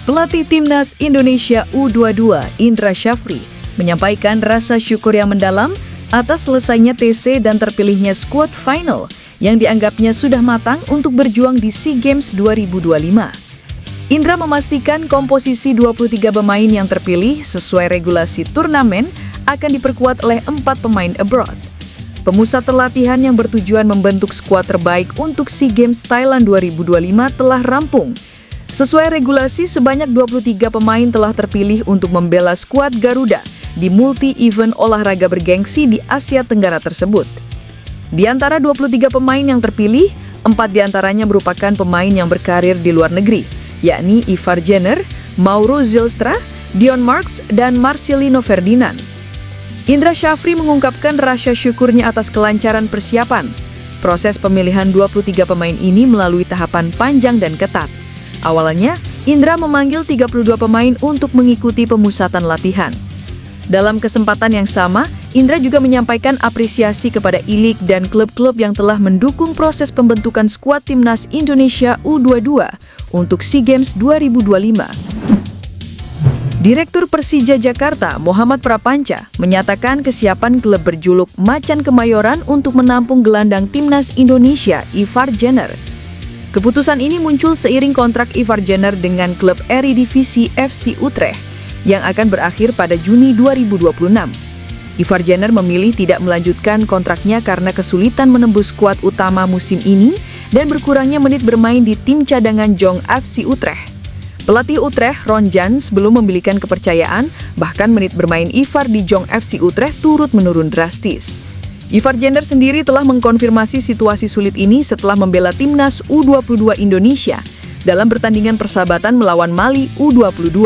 Pelatih Timnas Indonesia U22 Indra Syafri menyampaikan rasa syukur yang mendalam atas selesainya TC dan terpilihnya skuad final yang dianggapnya sudah matang untuk berjuang di SEA Games 2025. Indra memastikan komposisi 23 pemain yang terpilih sesuai regulasi turnamen akan diperkuat oleh 4 pemain abroad. Pemusat latihan yang bertujuan membentuk skuad terbaik untuk SEA Games Thailand 2025 telah rampung. Sesuai regulasi, sebanyak 23 pemain telah terpilih untuk membela skuad Garuda di multi-event olahraga bergengsi di Asia Tenggara tersebut. Di antara 23 pemain yang terpilih, 4 diantaranya merupakan pemain yang berkarir di luar negeri, yakni Ivar Jenner, Mauro Zylstra, Dion Marks, dan Marcelino Ferdinand. Indra Syafri mengungkapkan rasa syukurnya atas kelancaran persiapan. Proses pemilihan 23 pemain ini melalui tahapan panjang dan ketat. Awalnya, Indra memanggil 32 pemain untuk mengikuti pemusatan latihan. Dalam kesempatan yang sama, Indra juga menyampaikan apresiasi kepada I-League dan klub-klub yang telah mendukung proses pembentukan skuad Timnas Indonesia U22 untuk SEA Games 2025. Direktur Persija Jakarta, Muhammad Prapanca, menyatakan kesiapan klub berjuluk Macan Kemayoran untuk menampung gelandang Timnas Indonesia, Ivar Jenner. Keputusan ini muncul seiring kontrak Ivar Jenner dengan klub Eredivisie FC Utrecht yang akan berakhir pada Juni 2026. Ivar Jenner memilih tidak melanjutkan kontraknya karena kesulitan menembus skuad utama musim ini dan berkurangnya menit bermain di tim cadangan Jong FC Utrecht. Pelatih Utrecht, Ron Jans, belum memiliki kepercayaan, bahkan menit bermain Ivar di Jong FC Utrecht turut menurun drastis. Ivar Jenner sendiri telah mengkonfirmasi situasi sulit ini setelah membela Timnas U22 Indonesia dalam pertandingan persahabatan melawan Mali U22.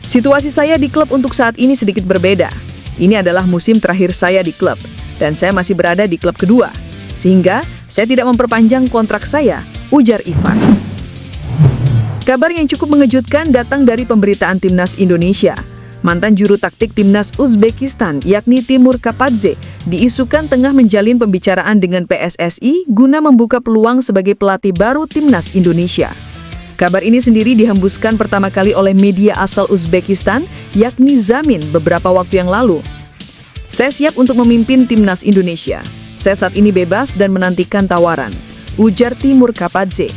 Situasi saya di klub untuk saat ini sedikit berbeda. Ini adalah musim terakhir saya di klub, dan saya masih berada di klub kedua, sehingga saya tidak memperpanjang kontrak saya, ujar Ivar. Kabar yang cukup mengejutkan datang dari pemberitaan Timnas Indonesia. Mantan juru taktik Timnas Uzbekistan, yakni Timur Kapadze, diisukan tengah menjalin pembicaraan dengan PSSI guna membuka peluang sebagai pelatih baru Timnas Indonesia. Kabar ini sendiri dihembuskan pertama kali oleh media asal Uzbekistan, yakni Zamin, beberapa waktu yang lalu. Saya siap untuk memimpin Timnas Indonesia. Saya saat ini bebas dan menantikan tawaran, ujar Timur Kapadze.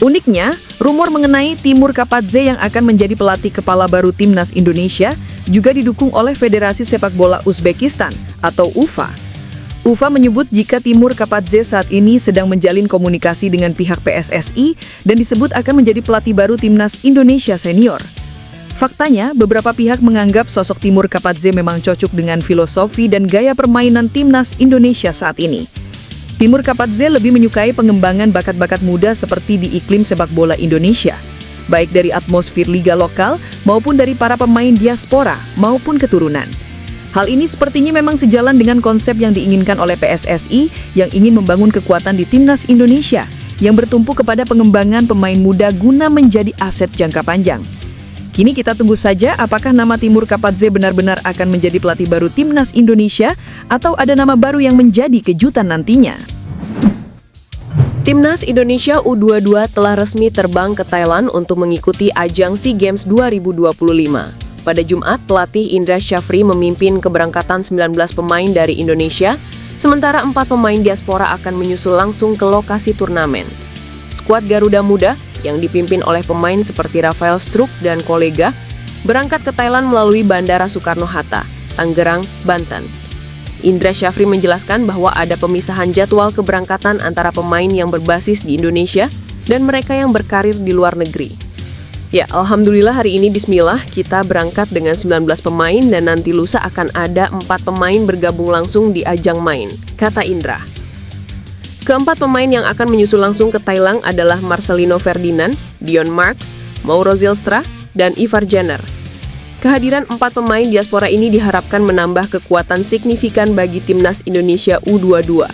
Uniknya, rumor mengenai Timur Kapadze yang akan menjadi pelatih kepala baru Timnas Indonesia juga didukung oleh Federasi Sepak Bola Uzbekistan atau UFA. UFA menyebut jika Timur Kapadze saat ini sedang menjalin komunikasi dengan pihak PSSI dan disebut akan menjadi pelatih baru Timnas Indonesia senior. Faktanya, beberapa pihak menganggap sosok Timur Kapadze memang cocok dengan filosofi dan gaya permainan Timnas Indonesia saat ini. Timur Kapadze lebih menyukai pengembangan bakat-bakat muda seperti di iklim sepak bola Indonesia, baik dari atmosfer liga lokal maupun dari para pemain diaspora maupun keturunan. Hal ini sepertinya memang sejalan dengan konsep yang diinginkan oleh PSSI yang ingin membangun kekuatan di Timnas Indonesia yang bertumpu kepada pengembangan pemain muda guna menjadi aset jangka panjang. Kini kita tunggu saja apakah nama Timur Kapadze benar-benar akan menjadi pelatih baru Timnas Indonesia atau ada nama baru yang menjadi kejutan nantinya. Timnas Indonesia U22 telah resmi terbang ke Thailand untuk mengikuti ajang SEA Games 2025. Pada Jumat, pelatih Indra Syafri memimpin keberangkatan 19 pemain dari Indonesia, sementara 4 pemain diaspora akan menyusul langsung ke lokasi turnamen. Skuad Garuda Muda yang dipimpin oleh pemain seperti Rafael Struijk dan kolega, berangkat ke Thailand melalui Bandara Soekarno-Hatta, Tangerang, Banten. Indra Syafri menjelaskan bahwa ada pemisahan jadwal keberangkatan antara pemain yang berbasis di Indonesia dan mereka yang berkarir di luar negeri. Ya, alhamdulillah hari ini bismillah kita berangkat dengan 19 pemain dan nanti lusa akan ada 4 pemain bergabung langsung di ajang main, kata Indra. Keempat pemain yang akan menyusul langsung ke Thailand adalah Marcelino Ferdinand, Dion Marks, Mauro Zylstra, dan Ivar Jenner. Kehadiran 4 pemain diaspora ini diharapkan menambah kekuatan signifikan bagi Timnas Indonesia U22.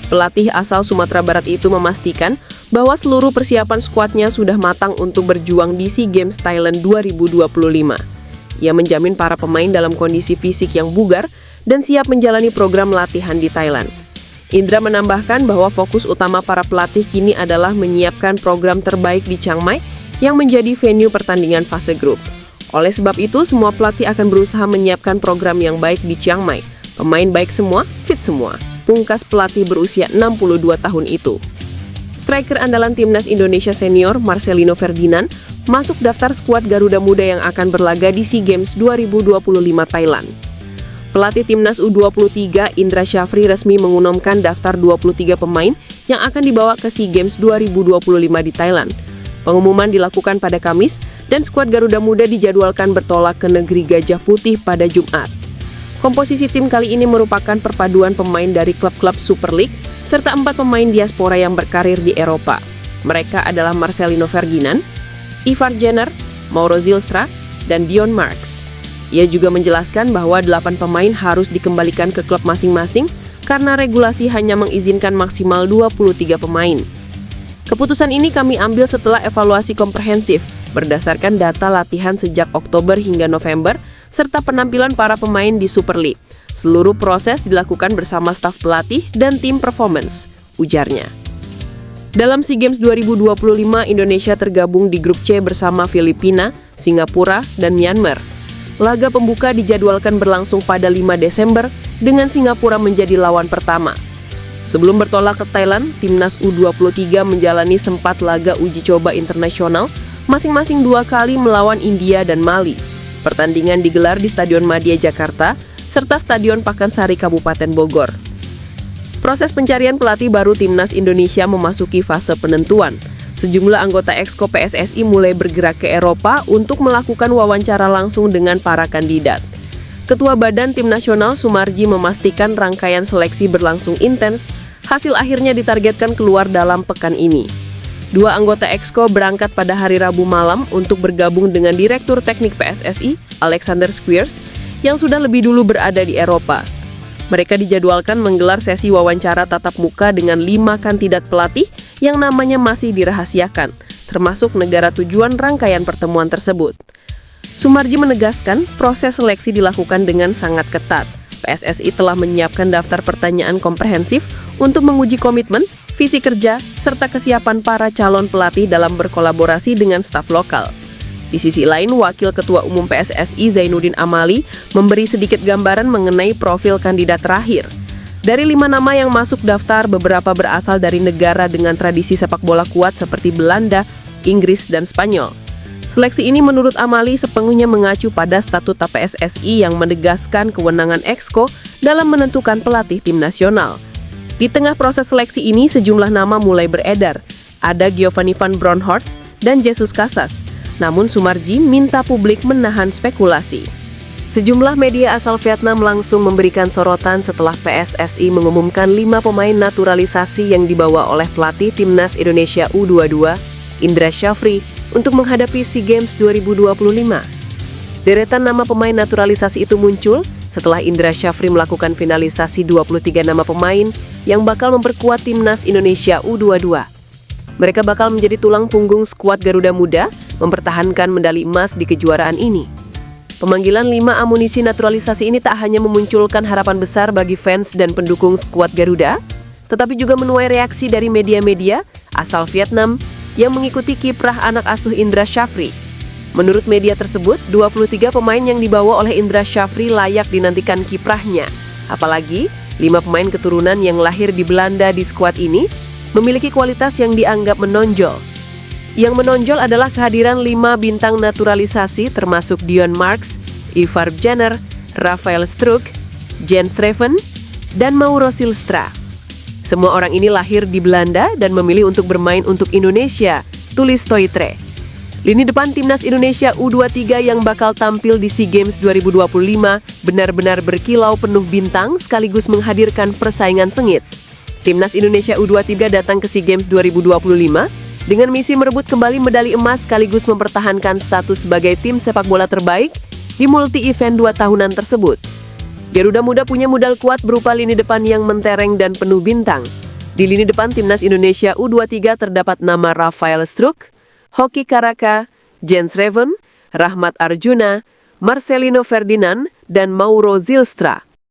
Pelatih asal Sumatera Barat itu memastikan bahwa seluruh persiapan skuadnya sudah matang untuk berjuang di SEA Games Thailand 2025. Ia menjamin para pemain dalam kondisi fisik yang bugar dan siap menjalani program latihan di Thailand. Indra menambahkan bahwa fokus utama para pelatih kini adalah menyiapkan program terbaik di Chiang Mai yang menjadi venue pertandingan fase grup. Oleh sebab itu, semua pelatih akan berusaha menyiapkan program yang baik di Chiang Mai. Pemain baik semua, fit semua. Pungkas pelatih berusia 62 tahun itu. Striker andalan timnas Indonesia senior Marcelino Ferdinand masuk daftar skuad Garuda Muda yang akan berlaga di SEA Games 2025 Thailand. Pelatih timnas U23 Indra Syafri resmi mengumumkan daftar 23 pemain yang akan dibawa ke SEA Games 2025 di Thailand. Pengumuman dilakukan pada Kamis dan skuad Garuda Muda dijadwalkan bertolak ke negeri Gajah Putih pada Jumat. Komposisi tim kali ini merupakan perpaduan pemain dari klub-klub Super League serta 4 pemain diaspora yang berkarir di Eropa. Mereka adalah Marcelino Ferdinand, Ivar Jenner, Mauro Zylstra, dan Dion Marks. Ia juga menjelaskan bahwa 8 pemain harus dikembalikan ke klub masing-masing karena regulasi hanya mengizinkan maksimal 23 pemain. Keputusan ini kami ambil setelah evaluasi komprehensif berdasarkan data latihan sejak Oktober hingga November serta penampilan para pemain di Super League. Seluruh proses dilakukan bersama staf pelatih dan tim performance, ujarnya. Dalam SEA Games 2025, Indonesia tergabung di grup C bersama Filipina, Singapura, dan Myanmar. Laga pembuka dijadwalkan berlangsung pada 5 Desember dengan Singapura menjadi lawan pertama. Sebelum bertolak ke Thailand, timnas U23 menjalani 4 laga uji coba internasional, masing-masing 2 kali melawan India dan Mali. Pertandingan digelar di Stadion Madia Jakarta, serta Stadion Pakansari Kabupaten Bogor. Proses pencarian pelatih baru timnas Indonesia memasuki fase penentuan. Sejumlah anggota Exco PSSI mulai bergerak ke Eropa untuk melakukan wawancara langsung dengan para kandidat. Ketua Badan Tim Nasional Sumarji memastikan rangkaian seleksi berlangsung intens, hasil akhirnya ditargetkan keluar dalam pekan ini. 2 anggota Exco berangkat pada hari Rabu malam untuk bergabung dengan Direktur Teknik PSSI, Alexander Squires, yang sudah lebih dulu berada di Eropa. Mereka dijadwalkan menggelar sesi wawancara tatap muka dengan 5 kandidat pelatih yang namanya masih dirahasiakan, termasuk negara tujuan rangkaian pertemuan tersebut. Sumarji menegaskan proses seleksi dilakukan dengan sangat ketat. PSSI telah menyiapkan daftar pertanyaan komprehensif untuk menguji komitmen, visi kerja, serta kesiapan para calon pelatih dalam berkolaborasi dengan staf lokal. Di sisi lain, Wakil Ketua Umum PSSI Zainuddin Amali memberi sedikit gambaran mengenai profil kandidat terakhir. Dari 5 nama yang masuk daftar, beberapa berasal dari negara dengan tradisi sepak bola kuat seperti Belanda, Inggris, dan Spanyol. Seleksi ini menurut Amali sepenuhnya mengacu pada statuta PSSI yang menegaskan kewenangan Exco dalam menentukan pelatih tim nasional. Di tengah proses seleksi ini, sejumlah nama mulai beredar. Ada Giovanni van Bronckhorst dan Jesus Casas. Namun Sumarji minta publik menahan spekulasi. Sejumlah media asal Vietnam langsung memberikan sorotan setelah PSSI mengumumkan 5 pemain naturalisasi yang dibawa oleh pelatih timnas Indonesia U22, Indra Syafri, untuk menghadapi SEA Games 2025. Deretan nama pemain naturalisasi itu muncul setelah Indra Syafri melakukan finalisasi 23 nama pemain yang bakal memperkuat timnas Indonesia U22. Mereka bakal menjadi tulang punggung skuad Garuda Muda mempertahankan medali emas di kejuaraan ini. Pemanggilan 5 amunisi naturalisasi ini tak hanya memunculkan harapan besar bagi fans dan pendukung skuad Garuda, tetapi juga menuai reaksi dari media-media asal Vietnam yang mengikuti kiprah anak asuh Indra Syafri. Menurut media tersebut, 23 pemain yang dibawa oleh Indra Syafri layak dinantikan kiprahnya. Apalagi, 5 pemain keturunan yang lahir di Belanda di skuad ini memiliki kualitas yang dianggap menonjol. Yang menonjol adalah kehadiran 5 bintang naturalisasi termasuk Dion Marks, Ivar Jenner, Rafael Struijk, Jens Reven, dan Mauro Zylstra. Semua orang ini lahir di Belanda dan memilih untuk bermain untuk Indonesia, tulis Toitre. Lini depan timnas Indonesia U23 yang bakal tampil di SEA Games 2025 benar-benar berkilau penuh bintang sekaligus menghadirkan persaingan sengit. Timnas Indonesia U23 datang ke SEA Games 2025 dengan misi merebut kembali medali emas sekaligus mempertahankan status sebagai tim sepak bola terbaik di multi-event 2 tahunan tersebut. Garuda Muda punya modal kuat berupa lini depan yang mentereng dan penuh bintang. Di lini depan timnas Indonesia U23 terdapat nama Rafael Struijk, Hoki Caraka, Jens Reven, Rahmat Arjuna, Marcelino Ferdinand, dan Mauro Zylstra.